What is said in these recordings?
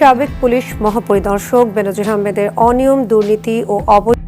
সাবেক পুলিশ মহাপরিদর্শক বেনজির আহমেদের অনিয়ম, দুর্নীতি ও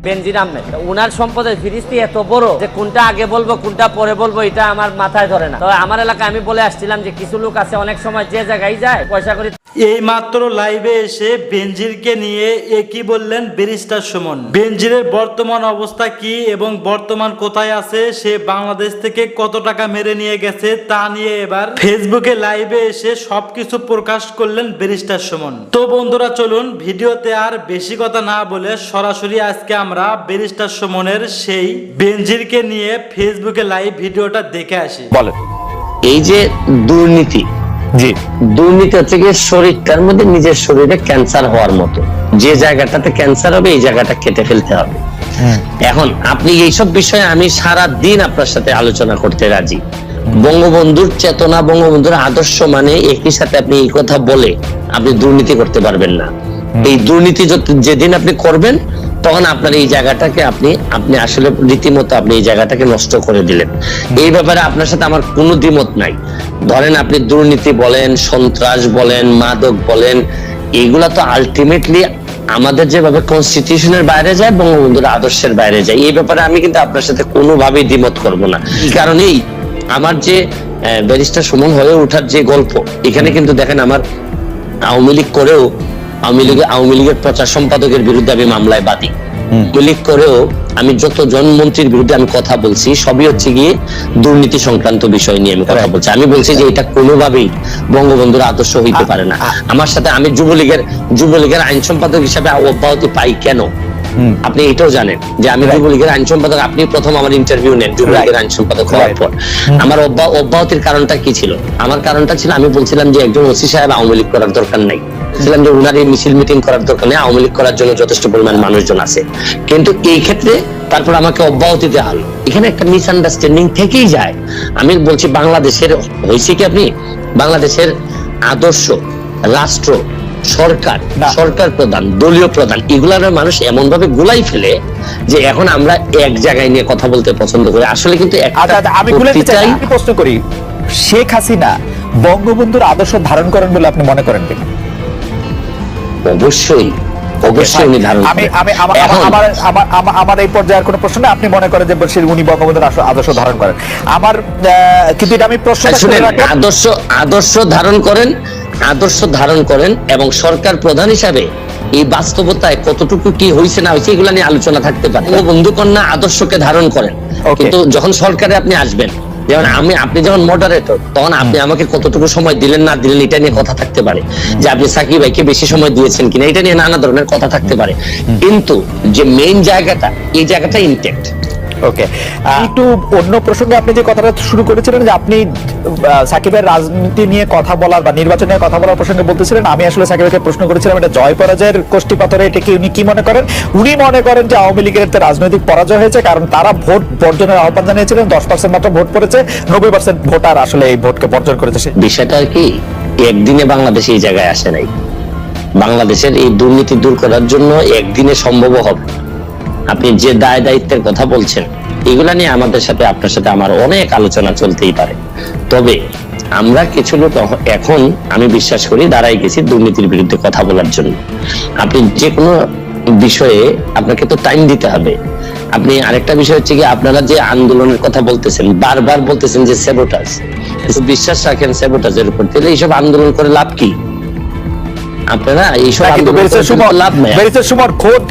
বেনজির আহমেদ ওনার সম্পদের ফিরিস্তি এত বড় যে কোনটা আগে বলবো কোনটা পরে বলবো এটা আমার মাথায় ধরে না। তো আমার এলাকায় আমি বলে আসছিলাম যে কিছু লোক আছে অনেক সময় যে জায়গায় যায় পয়সা করে। এই মাত্র লাইভে এসে বেনজিরকে নিয়ে একই বললেন ব্যারিস্টার সুমন। বেনজিরের বর্তমান অবস্থা কি এবং বর্তমান কোথায় আছে, সে বাংলাদেশ থেকে কত টাকা মেরে নিয়ে গেছে তা নিয়ে এবার ফেসবুকে লাইভে এসে সবকিছু প্রকাশ করলেন ব্যারিস্টার সুমন। তো বন্ধুরা চলুন ভিডিওতে আর বেশি কথা না বলে সরাসরি আজকে আমরা ব্যারিস্টার সুমনের সেই বেনজিরকে নিয়ে ফেসবুকে লাইভ ভিডিওটা দেখে আসি। বলেন। এই যে দুর্নীতি, জি, দুর্নীতি হচ্ছে গিয়ে শরীরটার মধ্যে নিজের শরীরে ক্যান্সার হওয়ার মতো। যে জায়গাটাতে ক্যান্সার হবে এই জায়গাটা কেটে ফেলতে হবে। এখন আপনি এইসব বিষয়ে আমি সারা দিন আপনার সাথে আলোচনা করতে রাজি। বঙ্গবন্ধুর চেতনা, বঙ্গবন্ধুর আদর্শ মানে একই সাথে আপনি এই কথা বলে আপনি দুর্নীতি করতে পারবেন না। এই দুর্নীতি যেদিন আপনি করবেন তখন আপনার এই জায়গাটাকে আপনি আসলে রীতিমতো আপনি এই জায়গাটাকে নষ্ট করে দিলেন। এই ব্যাপারে আপনার সাথে আমার কোনো দ্বিমত নাই। ধরেন আপনি দুর্নীতি বলেন, সন্ত্রাস বলেন, মাদক বলেন, এগুলা তো আলটিমেটলি আমাদের যেভাবে কনস্টিটিউশনের বাইরে যায়, বঙ্গবন্ধুর আদর্শের বাইরে যায়। এই ব্যাপারে আমি কিন্তু আপনার সাথে কোনোভাবেই দ্বিমত করব না। কারণ এই আমার যে ব্যারিস্টার সুমন হয়ে ওঠার যে গল্প, এখানে কিন্তু দেখেন আমার আওয়ামী লীগ করেও আওয়ামী লীগের প্রচার সম্পাদকের বিরুদ্ধে আমি মামলায় বাদী। আওয়ামী লীগ করেও আমি যতজন মন্ত্রীর বিরুদ্ধে আমি কথা বলছি সবই হচ্ছে গিয়ে দুর্নীতি সংক্রান্ত বিষয় নিয়ে আমি কথা বলছি। আমি বলছি যে এটা কোনোভাবেই বঙ্গবন্ধুর আদর্শ হইতে পারে না। আমার সাথে আমি যুবলীগের আইন সম্পাদক হিসাবে অব্যাহতি পাই কেন আপনি এটাও জানেন যে আমি যুবলীগের আইন সম্পাদক। আপনি প্রথম আমার ইন্টারভিউ নেন যুবলীগের আইন সম্পাদক হওয়ার পর। আমার অব্যাহতির কারণটা কি ছিল? আমার কারণটা ছিল আমি বলছিলাম যে একজন ওসি সাহেব আওয়ামী লীগ করার দরকার নাই। বলছিলাম যে উনার এই মিছিল মিটিং করার দরকার নেই, আওয়ামী লীগ করার জন্য যথেষ্ট পরিমাণ মানুষজন আছে। কিন্তু এই ক্ষেত্রে তারপর আমাকে অব্যাহতি দেওয়া হলো। এখানে একটা মিসআন্ডারস্ট্যান্ডিং থেকেই যায়। আমি বলছি বাংলাদেশের হয়েছে কি, আপনি বাংলাদেশের আদর্শ, রাষ্ট্র, সরকার প্রধান, দলীয় প্রধান, এগুলার মানুষ এমন ভাবে গুলাই ফেলে যে এখন আমরা এক জায়গায় নিয়ে কথা বলতে পছন্দ করি। আসলে কিন্তু আমি প্রশ্ন করি, শেখ হাসিনা বঙ্গবন্ধুর আদর্শ ধারণ করেন বলে আপনি মনে করেন কিনা? অবশ্যই উনি ধারণ করেন। আমার এই পর্যায়ের কোনো প্রশ্ন না, আপনি মনে করেন যে উনি বঙ্গবন্ধুর আদর্শ ধারণ করেন। আমার কিন্তু এটা আমি প্রশ্ন আদর্শ ধারণ করেন এবং সরকার প্রধান হিসাবে এই বাস্তবতায় কতটুকু কি হয়েছে না হয়েছে এগুলা নিয়ে আলোচনা থাকতে পারে। বঙ্গবন্ধু কন্যা আদর্শকে ধারণ করেন, কিন্তু যখন সরকারে আপনি আসবেন, যেমন আপনি যখন মডারেটর, তখন আপনি আমাকে কতটুকু সময় দিলেন না দিলেন এটা নিয়ে কথা থাকতে পারে। যে আপনি সাকিব ভাইকে বেশি সময় দিয়েছেন কিনা এটা নিয়ে নানা ধরনের কথা থাকতে পারে। কিন্তু যে মেইন জায়গাটা, এই জায়গাটা ইনটেক্ট। ওকে, একটু অন্য প্রসঙ্গে আপনি যে কথাটা শুরু করেছিলেন যে আপনি সাকিবের রাজনীতি নিয়ে কথা বলার বা নির্বাচন নিয়ে কথা বলার প্রসঙ্গে বলতেছিলেন, আমি আসলে সাকিবকে প্রশ্ন করেছিলাম এটা জয় পরাজয়ের কোষ্ঠী পাথরে, এটা কি উনি কি মনে করেন? উনি মনে করেন যে আওয়ামী লীগের রাজনৈতিক পরাজয় হয়েছে, কারণ তারা ভোট বর্জনের আহ্বান জানিয়েছিলেন, 10% মাত্র ভোট পড়েছে, 90% ভোটার আসলে এই ভোটকে বর্জন করেছে। বিষয়টা কি একদিনে বাংলাদেশে এই জায়গায় আসে নাই। বাংলাদেশের এই দুর্নীতি দূর করার জন্য একদিনে সম্ভব হবে। আপনি যে দায়িত্বের কথা বলছেন এগুলা নিয়ে আমাদের সাথে আপনার সাথে আমার অনেক আলোচনা চলতেই পারে। তবে আমরা কিছু লোক এখন আমি বিশ্বাস করি দাঁড়াই গেছি দুর্নীতির বিরুদ্ধে কথা বলার জন্য। আপনি যে কোনো বিষয়ে আপনাকে তো টাইম দিতে হবে। আপনি আরেকটা বিষয় হচ্ছে কি, আপনারা যে আন্দোলনের কথা বলতেছেন, বারবার বলতেছেন যে স্যাবোটাজ, বিশ্বাস রাখেন স্যাবোটাজের উপর, তাহলে এইসব আন্দোলন করে লাভ কি? আপনারা এইসব লাভ নাই।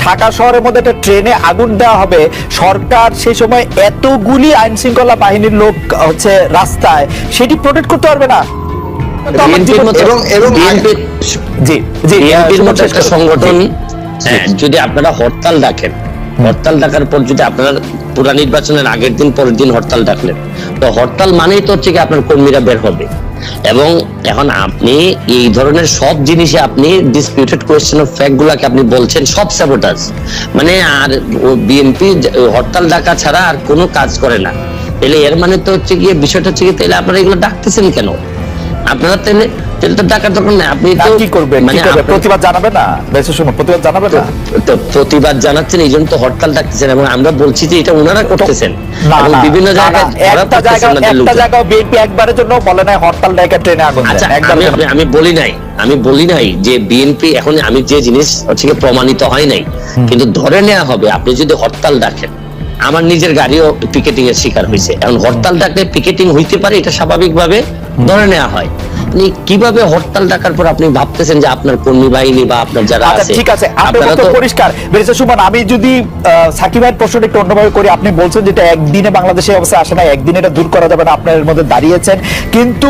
ঢাকা শহরের মধ্যে একটা ট্রেনে আগুন দেওয়া হবে, সরকার সেই সময় এতগুলি আইন শৃঙ্খলা বাহিনীর লোক হচ্ছে রাস্তায়, সেটি প্রোটেক্ট করতে পারবে না। সংগঠন যদি আপনারা হরতাল ডাকেন, হরতাল ডাকার পর যদি আপনারা পুরা নির্বাচনের আগের দিন পরের দিন হরতাল ডাকলেন, তো হরতাল মানেই তো হচ্ছে কি আপনার কর্মীরা বের হবে। এবং এখন আপনি এই ধরনের সব জিনিসে আপনি ডিসপিউটেড কোয়েশ্চেন অফ ফ্যাক্ট গুলাকে আপনি বলছেন সব স্যাবোটাজ। মানে আর বিএনপি হরতাল ডাকা ছাড়া আর কোনো কাজ করে না। তাহলে এর মানে তো হচ্ছে গিয়ে বিষয়টা হচ্ছে কি, তাহলে আপনারা এগুলো ডাকতেছেন কেন? আপনারা তাহলে তো টাকার দরকার নেই, আপনি তো কি করবেন, মানে প্রতিবাদ জানাবে না? বেশি সময় প্রতিবাদ জানাবে না? তো প্রতিবাদ জানাচ্ছেন, এই জন্য তো হরতাল ডাকতেছেন, এবং আমরা বলছি যে এটা ওনারা করতেছেন এবং বিভিন্ন জায়গায় একটা জায়গায় বিএনপি একবারের জন্য বলে নাই হরতাল ডাকা ট্রেনে আগুন দেন, আচ্ছা, একবারের জন্য। আমি বলি নাই যে বিএনপি, এখন আমি যে জিনিস হচ্ছে কি প্রমাণিত হয় নাই, কিন্তু ধরে নেওয়া হবে আপনি যদি হরতাল ডাকেন, আমার নিজের গাড়িও পিকেটিং এর শিকার হয়েছে, এখন হরতাল ডাকলে পিকেটিং হইতে পারে, এটা স্বাভাবিকভাবে ধরে নেওয়া হয়। কিভাবে হরতাল ডাকার পর আপনি ভাবতেছেন যে আপনার কর্মী বাহিনী বা আপনার যারা আচ্ছা, আছে, ঠিক আছে, আপনার আপনারা তো তো পরিষ্কার। বেরেসা সুমন, আমি যদি সাকিব ভাইয়ের প্রশ্নটা একটু অন্যভাবে করি, আপনি বলছেন যেটা একদিনে বাংলাদেশে অবস্থা আসে না, একদিনে এটা দূর করা যাবে না, আপনার এর মধ্যে দাঁড়িয়েছেন, কিন্তু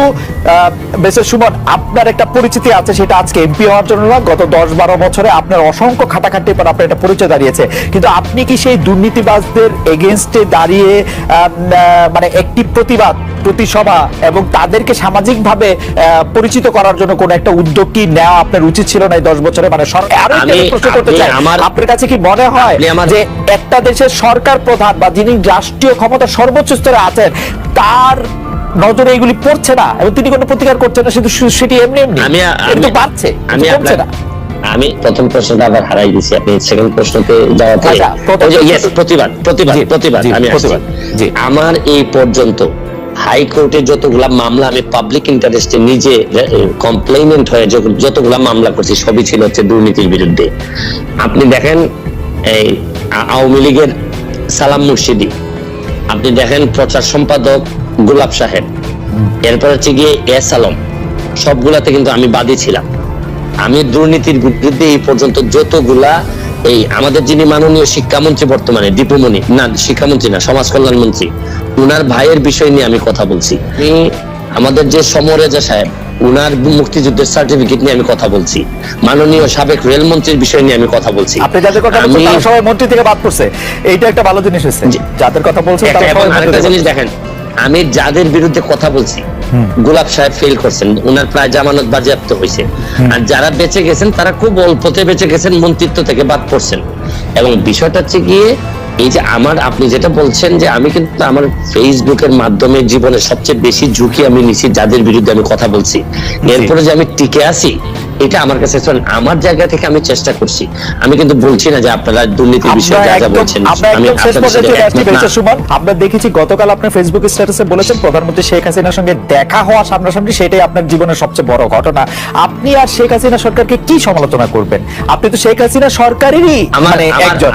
বেরেসা সুমন, আপনার একটা পরিচিতি আছে, সেটা আজকে এমপি হওয়ার জন্য না, গত 10-12 বছরে আপনার অসংখ্য খাটাখাটির পর আপনার একটা পরিচয় দাঁড়িয়েছে, কিন্তু আপনি কি সেই দুর্নীতিবাজদের এগেইনস্টে দাঁড়িয়ে মানে একটি প্রতিসভা এবং তাদেরকে সামাজিকভাবে পরিচিত করার জন্য কোন একটা উদ্যোগ কি নেওয়া আপনার উচিত ছিল না এই 10 বছরে? মানে আরো একটা প্রশ্ন করতে চাই, আপনার কাছে কি মনে হয় যে একটা দেশের সরকার প্রধান বা যিনি রাষ্ট্রীয় ক্ষমতা সর্বোচ্চ স্তরে আছেন, তার নজরে এগুলি পড়ছে না এবং তিনি কোনো প্রতিকার করছেন না, শুধু সেটি এমনি এমনি বাড়ছে, কমছে না? আমি প্রথম প্রশ্নটা আবার হারাই দিছি, আপনি সেকেন্ড প্রশ্নতে যাওয়াতে প্রতিবাদ আমি আসছি। আমার এই পর্যন্ত হাইকোর্টে যতগুলা মামলা আমি পাবলিক ইন্টারেস্টে নিজে কমপ্লেইনেন্ট হয়ে যতগুলা মামলা করছি, সবই ছিল হচ্ছে দুর্নীতির বিরুদ্ধে। আপনি দেখেন এই আওয়ামী লীগের সালাম মুর্শিদি, আপনি দেখেন প্রচার সম্পাদক গোলাপ সাহেব, এরপর হচ্ছে গিয়ে এস আলম, সবগুলাতে কিন্তু আমি বাদী ছিলাম। আমি দুর্নীতির বিরুদ্ধে এই পর্যন্ত যতগুলা, এই আমাদের যিনি মাননীয় শিক্ষামন্ত্রী বর্তমানে, দীপুমণি না, শিক্ষামন্ত্রী না, সমাজ কল্যাণ মন্ত্রী, উনার ভাইয়ের বিষয় নিয়ে আমি কথা বলছি। আমাদের যে সমরেজা সাহেব, উনার মুক্তিযুদ্ধের সার্টিফিকেট নিয়ে আমি কথা বলছি। মাননীয় সাবেক রেলমন্ত্রীর বিষয় নিয়ে আমি কথা বলছি। আপনি যাদের কথা বলছেন তারা সবাই মন্ত্রী থেকে বাদ পড়ছে, এইটা একটা ভালো জিনিস হয়েছে। যাদের কথা বলছেন তারা সবাই আরেকটা জিনিস দেখেন, আমি যাদের বিরুদ্ধে কথা বলছি, গোলাপ সাহেব ফেল করছেন, উনার প্রায় জামানত বাজেয়াপ্ত হয়েছে, আর যারা বেঁচে গেছেন তারা খুব অল্পতে বেঁচে গেছেন, মন্ত্রিত্ব থেকে বাদ পড়ছেন। এবং বিষয়টা হচ্ছে গিয়ে এই যে আপনি যেটা বলছেন যে আমি কিন্তু আমার ফেসবুকের মাধ্যমে জীবনের সবচেয়ে বেশি ঝুঁকি আমি নিছি যাদের বিরুদ্ধে আমি কথা বলছি, এরপরে যে আমি টিকে আছি, এটা আমার কাছে আমার জায়গা থেকে আমি চেষ্টা করছি। আমি কিন্তু বলছি না যে আপনারা দুর্নীতির বিষয়ে যা যা বলছেন আমি আমরা দেখেছি গতকাল আপনার ফেসবুক স্ট্যাটাসে বলেছেন প্রধানমন্ত্রী শেখ হাসিনার সঙ্গে দেখা হওয়া সামনাসামনি সেটাই আপনার জীবনের সবচেয়ে বড় ঘটনা। আপনি আর শেখ হাসিনা সরকারকে কি সমালোচনা করবেন? আপনি তো শেখ হাসিনা সরকারেরই একজন।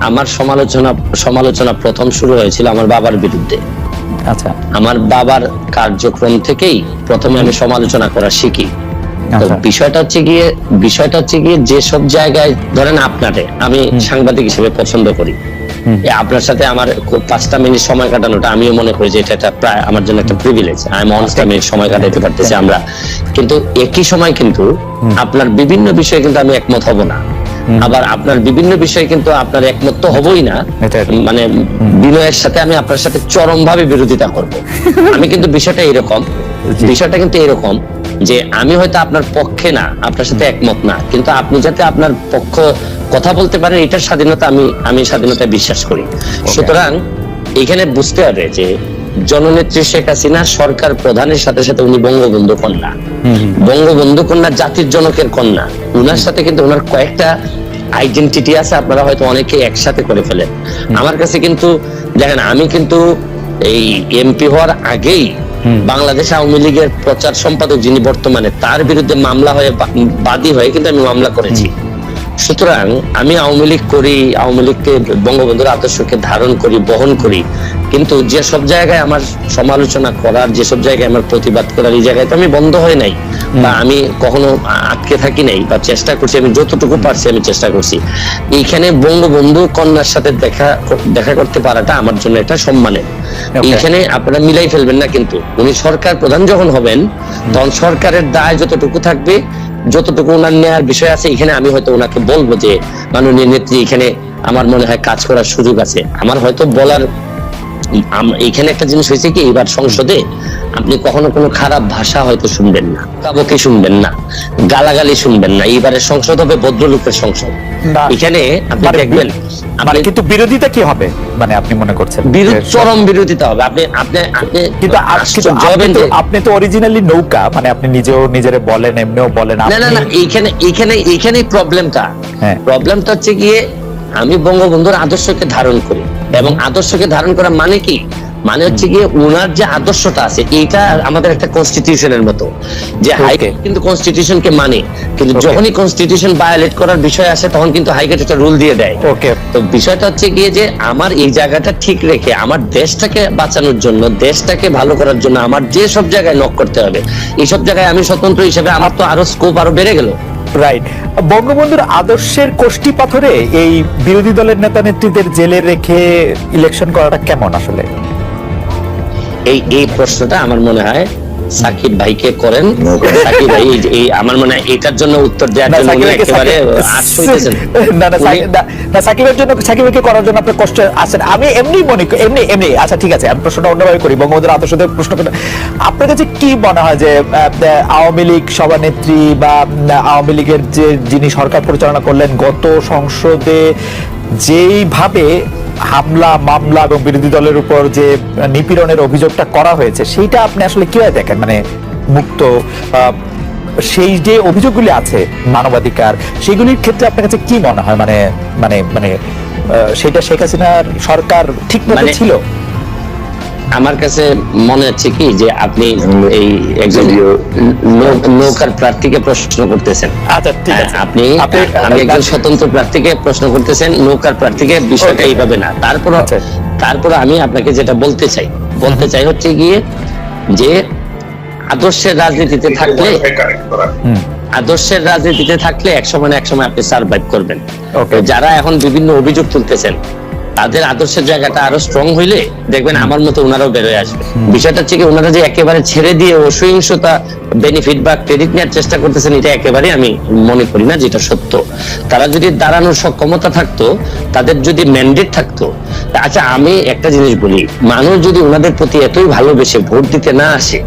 আমার সমালোচনা প্রথম শুরু হয়েছিল আমার বাবার বিরুদ্ধে। আচ্ছা, আমার বাবার কার্যক্রম থেকেই প্রথমে আমি সমালোচনা করা শিখি। তো বিষয়টা হচ্ছে গিয়ে যেসব জায়গায় ধরেন আপনারে আমি সাংবাদিক হিসেবে পছন্দ করি, আপনার সাথে আমার 5টা মিনিট সময় কাটানোটা আমিও মনে করি যে এটা প্রায় আমার জন্য একটা প্রিভিলেজ। আমি অনেকটা মিনিট সময় কাটাতে পারতেছি আমরা, কিন্তু একই সময় কিন্তু আপনার বিভিন্ন বিষয়ে কিন্তু আমি একমত হব না, আবার আপনার বিভিন্ন বিষয়ে কিন্তু আপনার একমত তো হবই না, মানে বিনয়ের সাথে আমি আপনার সাথে চরম ভাবে বিরোধিতা করব। আমি কিন্তু বিষয়টা কিন্তু এরকম যে আমি হয়তো আপনার পক্ষে না, আপনার সাথে একমত না, কিন্তু আপনি যাতে আপনার পক্ষ কথা বলতে পারেন, এটার স্বাধীনতা আমি স্বাধীনতায় বিশ্বাস করি। সুতরাং এখানে বুঝতে হবে যে জননেত্রী শেখ হাসিনা সরকার প্রধানের সাথে সাথে উনি বঙ্গবন্ধু কন্যা, জাতির জনকের কন্যা। উনার সাথে কিন্তু ওনার কয়েকটা আইডেন্টিটি আছে, আপনারা হয়তো অনেকে একসাথে করে ফেলেন। আমার কাছে কিন্তু দেখেন, আমি কিন্তু এই এমপি হওয়ার আগেই বাংলাদেশ আওয়ামী লীগের প্রচার সম্পাদক যিনি বর্তমানে, তার বিরুদ্ধে মামলা হয়ে বাদী হয়ে কিন্তু আমি মামলা করেছি। সুতরাং আমি আওয়ামী লীগ করি, আওয়ামী লীগকে বঙ্গবন্ধুর আদর্শকে ধারণ করি, বহন করি, কিন্তু যে সব জায়গায় আমার সমালোচনা করার, যেসব জায়গায় আমার প্রতিবাদ করার, এই জায়গায় তো আমি বন্ধ হয় নাই বা আমি কখনো আটকে থাকি নাই, বা চেষ্টা করছি, আমি যতটুকু পারছি আমি চেষ্টা করছি। এইখানে বঙ্গবন্ধু কন্যার সাথে দেখা করতে পারাটা আমার জন্য এটা সম্মানের। এইখানে আপনারা মিলাই ফেলবেন না, কিন্তু উনি সরকার প্রধান যখন হবেন তখন সরকারের দায় যতটুকু থাকবে, যতটুকু ওনার নেওয়ার বিষয় আছে, এখানে আমি হয়তো ওনাকে বলবো যে মাননীয় নেত্রী, এখানে আমার মনে হয় কাজ করার সুযোগ আছে। আমার হয়তো বলার, এখানে একটা জিনিস হয়েছে কি, এবার সংসদে আপনি কখনো কোনো খারাপ ভাষা হয়তো শুনবেন না, কাবকে শুনবেন না, গালাগালি শুনবেন না। এবারে সংসদ হবে ভদ্রলোকের সংসদ। না। এখানে আপনি দেখবেন কিন্তু বিরোধিতা কি হবে, মানে আপনি মনে করছেন চরম বিরোধিতা হবে। আপনি আপনি আপনি কিন্তু আশ্চর্য হবেন যে আপনি তো অরিজিনালি নৌকা, মানে আপনি নিজেও নিজেরে বলেন, এমনিও বলেন। না না না, এইখানেই প্রবলেমটা। হ্যাঁ। প্রবলেমটা হচ্ছে গিয়ে আমি বঙ্গবন্ধুর আদর্শকে ধারণ করি, এবং আদর্শকে ধারণ করা মানে কি, মানে হচ্ছে গিয়ে ওনার যে আদর্শটা আছে এইটা আমাদের একটা কনস্টিটিউশনের মতো, যে হাইকোর্ট কিন্তু কনস্টিটিউশনকে মানে, কিন্তু যখনই কনস্টিটিউশন ভায়োলেট করার বিষয় আসে তখন কিন্তু হাইকোর্ট একটা রুল দিয়ে দেয়। ওকে। তো বিষয়টা হচ্ছে গিয়ে যে আমার এই জায়গাটা ঠিক রেখে আমার দেশটাকে বাঁচানোর জন্য, দেশটাকে ভালো করার জন্য আমার যে সব জায়গায় নক করতে হবে, এইসব জায়গায় আমি স্বতন্ত্র হিসেবে আমার তো আরো স্কোপ আরো বেড়ে গেল। রাইট। বঙ্গবন্ধুর আদর্শের কোষ্ঠী পাথরে এই বিরোধী দলের নেতা নেত্রীদের জেলে রেখে ইলেকশন করাটা কেমন আসলে? এই প্রশ্নটা আমার মনে হয় সাকিব ভাইকে করেন। সাকিব ভাই এই আমার মনে হয় এটার জন্য উত্তর দেওয়ার জন্য উনি একেবারে আশ্চর্য হইতেছেন। না, সাকিবকে করার জন্য আপনি কষ্ট আছেন। আমি এমনি মনে করি, এমনি আচ্ছা ঠিক আছে, আমি প্রশ্নটা অন্যভাবে করি। বঙ্গবন্ধুর আদর্শ প্রশ্ন করি, আপনার কাছে কি মনে হয় যে আওয়ামী লীগ সভানেত্রী বা আওয়ামী লীগের যে যিনি সরকার পরিচালনা করলেন গত সংসদে যেইভাবে হামলা, মামলা এবং বিরোধী দলের উপর যে নিপীড়নের অভিযোগটা করা হয়েছে, সেইটা আপনি আসলে কিভাবে দেখেন? মানে মুক্ত সেই যে অভিযোগগুলি আছে মানবাধিকার, সেগুলির ক্ষেত্রে আপনার কাছে কি মনে হয়? মানে মানে মানে সেটা শেখ হাসিনার সরকার ঠিক মতো ছিল? আমার কাছে মনে হচ্ছে কি যে আপনি এই একজন নৌকার প্রার্থীকে প্রশ্ন করতেছেন। আচ্ছা ঠিক আছে, আপনি একজন স্বতন্ত্র প্রার্থীকে প্রশ্ন করতেছেন, নৌকার প্রার্থীকে বিষয়টা এইভাবে না। তারপর আমি আপনাকে যেটা বলতে চাই হচ্ছে গিয়ে যে আদর্শের রাজনীতিতে থাকলে একসময় না একসময় আপনি সার্ভাইভ করবেন। যারা এখন বিভিন্ন অভিযোগ তুলতেছেন তাদের আদর্শের জায়গাটা আরো স্ট্রং হইলে দেখবেন আমার মতো ওনারাও বেরোয় আসবে। বিষয়টা হচ্ছে কি, ওনারা যে একেবারে ছেড়ে দিয়ে অসহিংসতা বেনিফিট বা ক্রেডিট নেওয়ার চেষ্টা করতেছেন, এটা একেবারে আমি মনে করি না যেটা সত্য। তারা যদি দাঁড়ানোর সক্ষমতা থাকতো, তাদের যদি ম্যান্ডেট থাকতো। আচ্ছা আমি একটা জিনিস বলি, মানুষ যদি ওনাদের প্রতি এতই ভালোবেসে ভোট দিতে না আসে,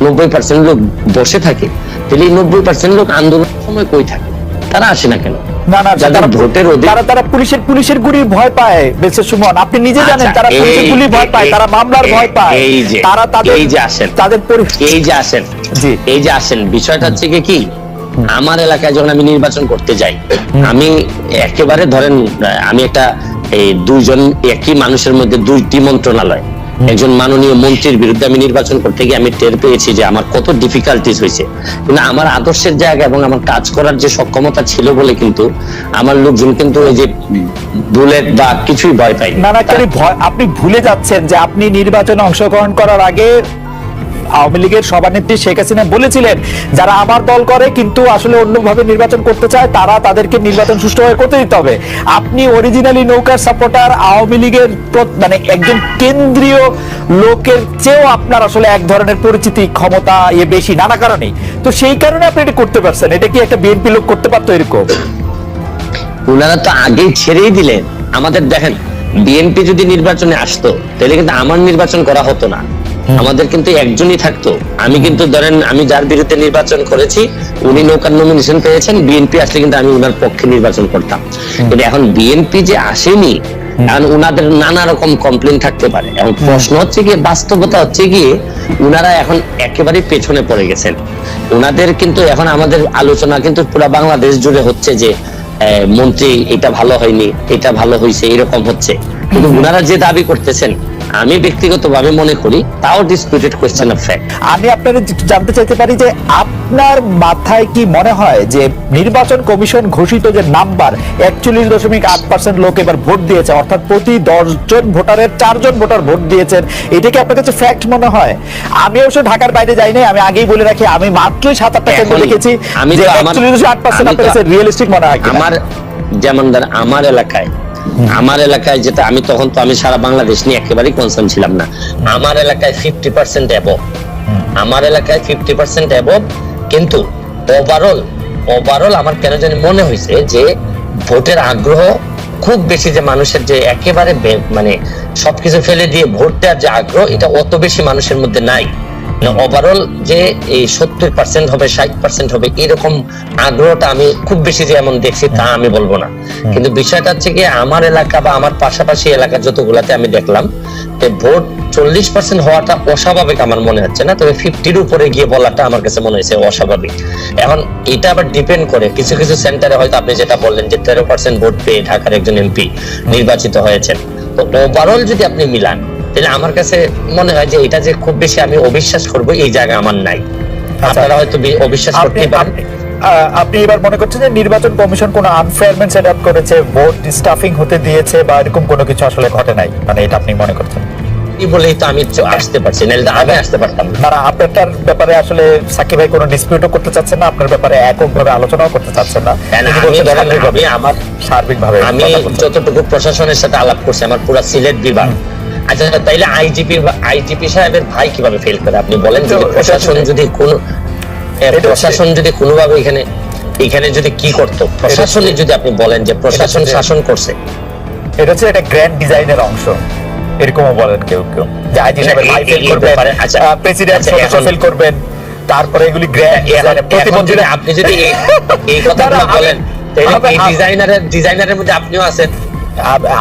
90% লোক বসে থাকে, তাহলে এই 90% লোক আন্দোলনের সময় কই থাকে? তারা আসে না কেন? তারা পুলিশের গুলির ভয় পায়। বেঁচে সুমন, আপনি নিজে জানেন তারা পুলিশের গুলির ভয় পায়, তারা মামলার ভয় পায়। তারা এই যে আসেন বিষয়টা হচ্ছে কি, আমার এলাকায় যখন আমি নির্বাচন করতে যাই, আমি একেবারে ধরেন আমি একটা এই দুইজন একই মানুষের মধ্যে দুইটি মন্ত্রণালয়, একজন মাননীয় মন্ত্রীর বিরুদ্ধে আমি নির্বাচন করতে গিয়ে আমি টের পেয়েছি যে আমার কত ডিফিকাল্টিস হয়েছে। কিন্তু আমার আদর্শের জায়গা এবং আমার কাজ করার যে সক্ষমতা ছিল বলে কিন্তু আমার লোকজন কিন্তু এই যে বুলেট বা কিছুই ভয় পাই না। আপনি ভুলে যাচ্ছেন যে আপনি নির্বাচনে অংশগ্রহণ করার আগে আওয়ামী লীগের সভানেত্রী শেখ হাসিনা বলেছিলেন যারা আমার দল করে কিন্তু আসলে অন্যভাবে নির্বাচন করতে চায় তারা তাদেরকে নির্বাচন সুষ্ঠুভাবে করতে দিতে হবে। আপনি অরিজিনালি নৌকার সাপোর্টার, আওয়ামী লীগের মানে একজন কেন্দ্রীয় লোকের চেয়েও আপনার আসলে এক ধরনের পরিচিতি ক্ষমতা বেশি নানা কারণেই, তো সেই কারণে আপনি এটা করতে পারছেন। এটা কি একটা বিএনপি লোক করতে পারতো এরকম? ওনারা তো আগেই ছেড়েই দিলেন আমাদের। দেখেন বিএনপি যদি নির্বাচনে আসতো তাহলে কিন্তু আমার নির্বাচন করা হতো না, আমাদের কিন্তু একজনই থাকতো। আমি কিন্তু ধরেন আমি যার বিরুদ্ধে নির্বাচন করেছি উনি নৌকার নমিনেশন পেয়েছেন, বিএনপি আসলে কিন্তু আমি ওনার পক্ষে নির্বাচন করতাম। কিন্তু এখন বিএনপি যে আসেনি, কারণ ওনাদের নানা রকম কমপ্লেন থাকতে পারে। এখন প্রশ্ন হচ্ছে গিয়ে, বাস্তবতা হচ্ছে গিয়ে ওনারা এখন একেবারে পেছনে পড়ে গেছেন। ওনাদের কিন্তু এখন আমাদের আলোচনা কিন্তু পুরো বাংলাদেশ জুড়ে হচ্ছে যে মন্ত্রী এটা ভালো হয়নি, এটা ভালো হয়েছে, এরকম হচ্ছে। কিন্তু ওনারা যে দাবি করতেছেন আমি ব্যক্তিগতভাবে মনে করি তাও ডিসপিউটেড কোশ্চেন অফ ফ্যাক্ট। আমি আপনাদের জানতে চাইতে পারি যে আপনার মাথায় কি মনে হয় যে নির্বাচন কমিশন ঘোষিত যে নাম্বার 41.8% লোক এবার ভোট দিয়েছে, অর্থাৎ প্রতি 10 জন ভোটারের 4 জন ভোটার ভোট দিয়েছেন, এটা কি আপনার কাছে ফ্যাক্ট মনে হয়? আমি অবশ্য ঢাকার বাইরে যাই নাই, আমি আগেই বলে রাখি আমি মাত্রই 7-8টা কেন্দ্র দেখেছি। আমি 41.8% আপনার কাছে রিয়েলিস্টিক মনে হয়? আমার যেমন আমার এলাকায় যেটা আমি তখন তো আমি সারা বাংলাদেশ নিয়ে একেবারেই কনসার্ন ছিলাম না। আমার এলাকায় 50% অ্যাবভ, আমার এলাকায় 50% অ্যাবভ। কিন্তু ওভারঅল আমার কেন জানি মনে হয়েছে যে ভোটের আগ্রহ খুব বেশি, যে মানুষের যে একেবারে মানে সবকিছু ফেলে দিয়ে ভোট দেওয়ার যে আগ্রহ, এটা অত বেশি মানুষের মধ্যে নাই। ওভারঅল যে এই 70% হবে 60% হবে এরকম আগ্রহটা আমি খুব বেশি যে এমন দেখছি তা আমি বলবো না, কিন্তু বিষয়টা হচ্ছে কি আমার এলাকা বা আমার পাশাপাশি এলাকা যতগুলাতে আমি দেখলাম যে ভোট 40% হওয়াটা অস্বাভাবিক আমার মনে হচ্ছে না, তবে 50-র উপরে গিয়ে বলাটা আমার কাছে মনে হয়েছে অস্বাভাবিক। এখন এটা আবার ডিপেন্ড করে কিছু কিছু সেন্টারে হয়তো আপনি যেটা বললেন যে 13% ভোট পেয়ে ঢাকার একজন এমপি নির্বাচিত হয়েছেন, তো ওভারঅল যদি আপনি মিলান তাহলে আমার কাছে মনে হয় যে এটা যে খুব বেশি আমি অবিশ্বাস করবো এই জায়গা আমার নাই। আপনারা হয়তো অবিশ্বাস করতে পারেন। আপনি এবার মনে করছেন যে নির্বাচন কমিশন কোনো আনফেয়ারমেন্ট সেট আপ করেছে, ভোট স্টাফিং হতে দিয়েছে বা এরকম কোনো কিছু আসলে ঘটে নাই, মানে এটা আপনি মনে করছেন? এই বলেই তো আমি আসতে পারছি, নাহলে আগে আসতে পারতাম না। না, আপনার ব্যাপারে আসলে সাকিব ভাই কোনো ডিসপিউটও করতে চাচ্ছেন না, আপনার ব্যাপারে এককভাবে আলোচনাও করতে চাচ্ছেন না। আমি আমার সার্বিকভাবে আমি যতটুকু প্রশাসনের সাথে আলাপ করছি আমার পুরো সিলেট বিভাগ। আচ্ছা তাইলে আইজিপি সাহেবের ভাই কিভাবে ফেল করে আপনি বলেন? যদি প্রশাসন যদি কোনোভাবে এখানে যদি কি করতো, প্রশাসনে যদি আপনি বলেন যে প্রশাসন শাসন করছে, এটা হচ্ছে একটা গ্র্যান্ড ডিজাইনের অংশ, এরকমও বলেন কেউ কেউ যে আইজি সাহেবের ভাই ফেল করবেন, প্রেসিডেন্ট সদস্য ফেল করবেন, তারপরে এগুলি গ্র্যান্ড প্রতিবন্ধীরা। আপনি যদি এই কথাগুলো বলেন তাহলে এই ডিজাইনারের মধ্যে আপনিও আছেন।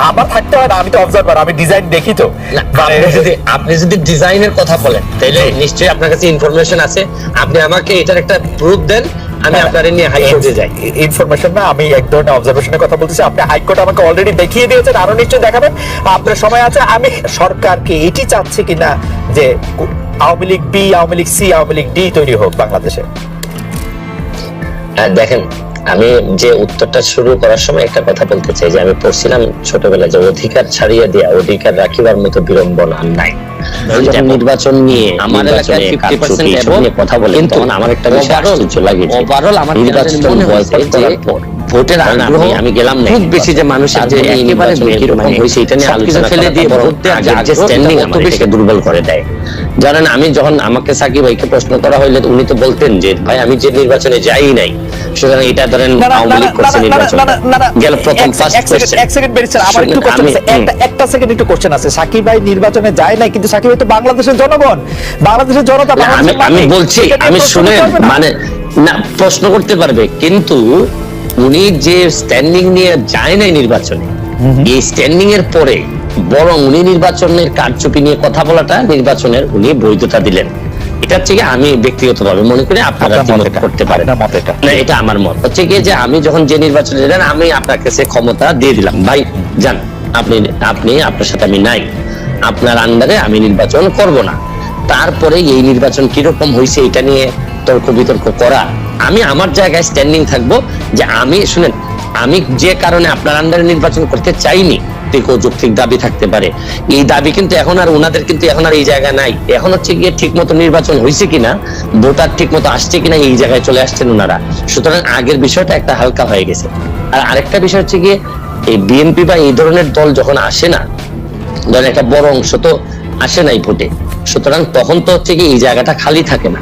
আমার থাকতে হয় না, আমি তো অবজার্ভার, আমি ডিজাইন দেখি তো। আপনি যদি ডিজাইনের কথা বলেন তাহলে নিশ্চয়ই আপনার কাছে ইনফরমেশন আছে, আপনি আমাকে এটার একটা প্রুফ দেন, আমি আপনারে নিয়ে হাইকোর্টে যাই। ইনফরমেশন না, আমি এক ধরনের অবজারভেশনের কথা বলতেছি। আপনি হাইকোর্ট আমাকে অলরেডি দেখিয়ে দিয়েছেন, আরো নিশ্চয়ই দেখাবেন, আপনার সময় আছে। আমি সরকারকে এটি চাচ্ছি কিনা যে Awami League B, Awami League C, Awami League D তৈরি হোক বাংলাদেশে। দেখেন, আমি যে উত্তরটা শুরু করার সময় একটা কথা বলতে চাই যে আমি পড়ছিলাম ছোটবেলায় যে অধিকার ছাড়িয়ে দেয়া অধিকার রাখিবার মতো বিড়ম্বনা নাই। নির্বাচন নিয়ে আমার এলাকায় 50% কথা বলেন, তখন আমার একটা বিষয় আশ্চর্য লাগে যে ওভারঅল আমার নির্বাচন বলতে যে ভোটের আগ্রহ আমি গেলাম না খুব বেশি, যে মানুষের যে একেবারে কিরকম হয়েছে এটা নিয়ে আলোচনা ফেলে দিয়ে ভোট দেওয়ার যে স্ট্যান্ডিং আমার বেশি দুর্বল করে দেয়। জানেন, আমি যখন আমাকে সাকিব ভাইকে প্রশ্ন করা হইলে উনি তো বলতেন যে ভাই আমি যে নির্বাচনে যাই নাই, সুতরাং এটা ধরেন আওয়ামী লীগ করছে নির্বাচন গেল প্রথম ফার্স্ট কোশ্চেন। এক সেকেন্ড বেরিয়েছে, আমার একটু কোশ্চেন আছে, একটা সেকেন্ড একটু কোশ্চেন আছে। সাকিব ভাই নির্বাচনে যায় নাই, কিন্তু সাকিব ভাই তো বাংলাদেশের জনগণ, বাংলাদেশের জনতা। আমি বলছি, আমি শুনেন, মানে না প্রশ্ন করতে পারবে, কিন্তু উনি যে স্ট্যান্ডিং নিয়ে যায় নাই নির্বাচনে, এই স্ট্যান্ডিং এর পরে বরং উনি নির্বাচনের কারচুপি নিয়ে কথা বলাটা নির্বাচনের উনি বৈধতা দিলেন। এটা হচ্ছে কি আমি ব্যক্তিগতভাবে মনে করি, আপনারা করতে পারেন না, এটা আমার মত হচ্ছে কি যে আমি যখন যে নির্বাচনে গেলেন আমি আপনার কাছে ক্ষমতা দিয়ে দিলাম, ভাই যান, আপনি আপনার সাথে আমি নাই, আপনার আন্ডারে আমি নির্বাচন করব না। তারপরে এই নির্বাচন কিরকম হয়েছে এটা নিয়ে তর্ক বিতর্ক করা, আমি আমার জায়গায় স্ট্যান্ডিং থাকবো যে আমি শুনেন, আমি যে কারণে আপনার আন্ডারে নির্বাচন করতে চাইনি, যৌক্তিক দাবি থাকতে পারে, এই দাবি কিন্তু এখন আর ওনাদের কিন্তু এখন আর এই জায়গা নাই। এখন হচ্ছে গিয়ে ঠিক মতো নির্বাচন হয়েছে কিনা, ভোটার ঠিক মতো আসছে কিনা, এই জায়গায় চলে আসছেন ওনারা। সুতরাং আগের বিষয়টা একটা হালকা হয়ে গেছে। আর আরেকটা বিষয় হচ্ছে গিয়ে এই বিএনপি বা এই ধরনের দল যখন আসে না, ধরেন একটা বড় অংশ তো আসে নাই ভোটে, সুতরাং তখন তো হচ্ছে কি এই জায়গাটা খালি থাকে না,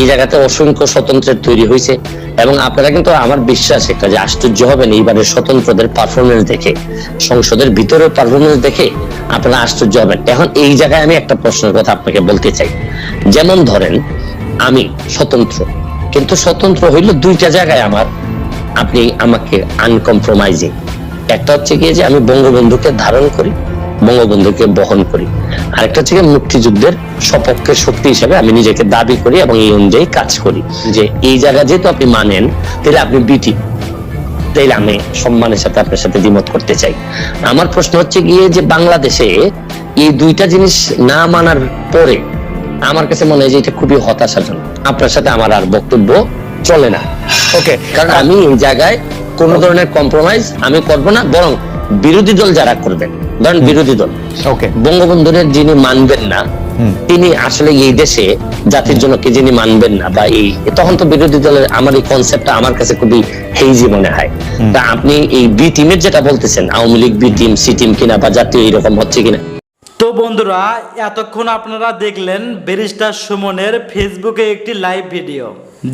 এই জায়গাতে অসংখ্য স্বতন্ত্রের তৈরি হয়েছে। এবং আপনারা কিন্তু আমার বিশ্বাস একটা যে আশ্চর্য হবেন এইবারের স্বতন্ত্রদের পারফরমেন্স দেখে, সংসদের ভিতরের পারফরমেন্স দেখে আপনারা আশ্চর্য হবেন। এখন এই জায়গায় আমি একটা প্রশ্নের কথা আপনাকে বলতে চাই, যেমন ধরেন আমি স্বতন্ত্র, কিন্তু স্বতন্ত্র হইল দুইটা জায়গায় আমার, আপনি আমাকে আনকম্প্রোমাইজিং। একটা হচ্ছে গিয়ে যে আমি বঙ্গবন্ধুকে ধারণ করি, বঙ্গবন্ধুকে বহন করি, আরেকটা হচ্ছে মুক্তিযুদ্ধের সপক্ষের শক্তি হিসেবে আমি নিজেকে দাবি করি এবং এই অনুযায়ী কাজ করি। যে এই জায়গা যেহেতু আপনি মানেন, তাহলে আপনি বিটি, তাইলে আমি সম্মানের সাথে আপনার সাথে দ্বিমত করতে চাই। আমার প্রশ্ন হচ্ছে গিয়ে যে বাংলাদেশে এই দুইটা জিনিস না মানার পরে আমার কাছে মনে হয় যে এটা খুবই হতাশাজনক। আপনার সাথে আমার আর বক্তব্য চলে না, ওকে? কারণ আমি এই জায়গায় কোন ধরনের কম্প্রোমাইজ আমি করব না, বরং বিরোধী দল যারা করবেন, ধরেন বিরোধী দল বঙ্গবন্ধুর যিনি মানবেন না, তিনি আসলে এই দেশে জাতির জন্য কে যিনি মানবেন না, বা এই তখন তো বিরোধী দলের আমার এই কনসেপ্টটা আমার কাছে খুবই হেইজি মনে হয়। তা আপনি এই বি টিমের যেটা বলতেছেন, Awami League B team, C team কিনা বা জাতীয় এরকম হচ্ছে কিনা, তো বন্ধুরা, এতক্ষণ আপনারা দেখলেন ব্যারিস্টার সুমনের ফেসবুকে একটি লাইভ ভিডিও,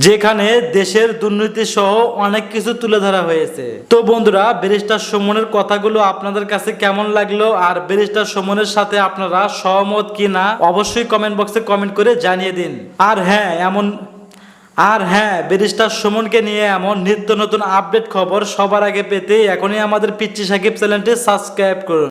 যেখানে দেশের দুর্নীতি সহ অনেক কিছু তুলে ধরা হয়েছে। তো বন্ধুরা, ব্যারিস্টার সুমনের কথাগুলো আপনাদের কাছে কেমন লাগলো, আর ব্যারিস্টার সুমনের সাথে আপনারা সহমত কিনা অবশ্যই কমেন্ট বক্সে কমেন্ট করে জানিয়ে দিন। আর হ্যাঁ, ব্যারিস্টার সুমনকে নিয়ে এমন নিত্য নতুন আপডেট খবর সবার আগে পেতে এখনই আমাদের পিচ্চি সাকিব চ্যানেলটি সাবস্ক্রাইব করুন।